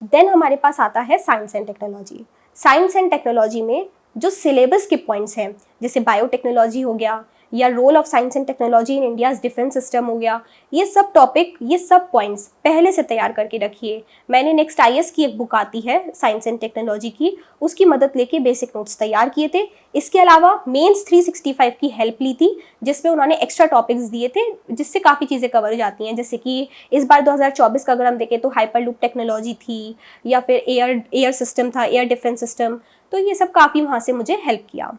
Then हमारे पास आता है science and technology. Science and technology में जो सिलेबस के पॉइंट्स हैं, जैसे बायोटेक्नोलॉजी हो गया या role of science and technology in India's defence system हो गया, ये सब टॉपिक, ये सब पॉइंट्स पहले से तैयार करके रखिए। मैंने नेक्स्ट आईएएस की एक बुक आती है साइंस एंड टेक्नोलॉजी की, उसकी मदद लेके बेसिक नोट्स तैयार किए थे। इसके अलावा मेंस 365 की हेल्प ली थी, जिसमें उन्होंने एक्स्ट्रा टॉपिक्स दिए थे, जिससे काफ़ी चीज़ें कवर हो जाती हैं। जैसे कि इस बार 2024 का अगर हम देखें तो हाइपरलूप टेक्नोलॉजी थी, या फिर एयर सिस्टम था, एयर डिफेंस सिस्टम, तो ये सब काफ़ी वहाँ से मुझे हेल्प किया।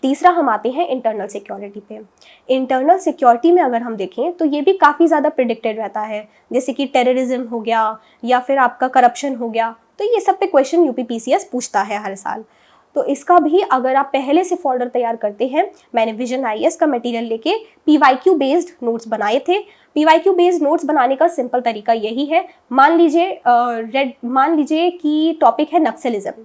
तीसरा हम आते हैं इंटरनल सिक्योरिटी पे। इंटरनल सिक्योरिटी में अगर हम देखें तो ये भी काफ़ी ज़्यादा प्रिडिक्टेड रहता है, जैसे कि टेररिज्म हो गया या फिर आपका करप्शन हो गया, तो ये सब पे क्वेश्चन यूपीपीसीएस पूछता है हर साल। तो इसका भी अगर आप पहले से फोल्डर तैयार करते हैं, मैंने विजन आईएएस का मटेरियल लेके पीवाईक्यू बेस्ड नोट्स बनाए थे। पीवाईक्यू बेस्ड नोट्स बनाने का सिंपल तरीका यही है, मान लीजिए कि टॉपिक है नक्सलिज्म।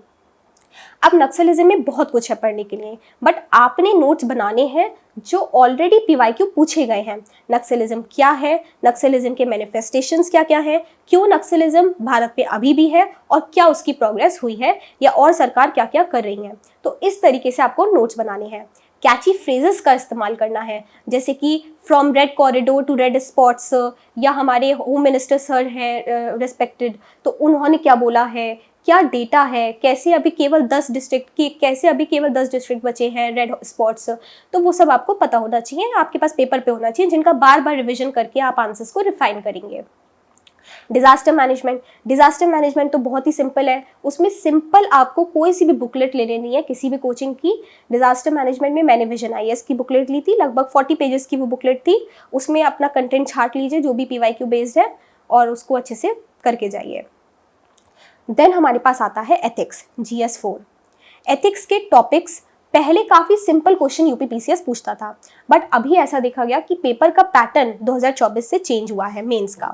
अब नक्सलिज्म में बहुत कुछ है पढ़ने के लिए, बट आपने नोट्स बनाने हैं जो ऑलरेडी पीवाईक्यू पूछे गए हैं। नक्सलिज्म क्या है, नक्सलिज्म के मैनिफेस्टेशंस क्या क्या है, क्यों नक्सलिज्म भारत पे अभी भी है और क्या उसकी प्रोग्रेस हुई है, या और सरकार क्या क्या कर रही है। तो इस तरीके से आपको नोट्स बनाने हैं। कैची फ्रेजेस का इस्तेमाल करना है, जैसे कि from red corridor to red spots, या हमारे होम मिनिस्टर सर हैं रिस्पेक्टेड, तो उन्होंने क्या बोला है, क्या डेटा है, कैसे अभी केवल 10 डिस्ट्रिक्ट बचे हैं रेड स्पॉट्स, तो वो सब आपको पता होना चाहिए, आपके पास पेपर पे होना चाहिए, जिनका बार बार रिविजन करके आप आंसर्स को रिफाइन करेंगे। डिजास्टर मैनेजमेंट तो बहुत ही सिंपल है, उसमें सिंपल आपको कोई सी भी बुकलेट ले लेनी है किसी भी कोचिंग की। डिजास्टर मैनेजमेंट में मैंने विजन आईएएस की बुकलेट ली थी, लगभग 40 पेजेस की वो बुकलेट थी। उसमें अपना कंटेंट छाट लीजिए जो भी पीवाईक्यू बेस्ड है, और उसको अच्छे से करके जाइए। देन हमारे पास आता है एथिक्स, GS4। एथिक्स के टॉपिक्स पहले काफ़ी सिंपल क्वेश्चन यूपीपीसीएस पूछता था, बट अभी ऐसा देखा गया कि पेपर का पैटर्न 2024 से चेंज हुआ है मेंस का।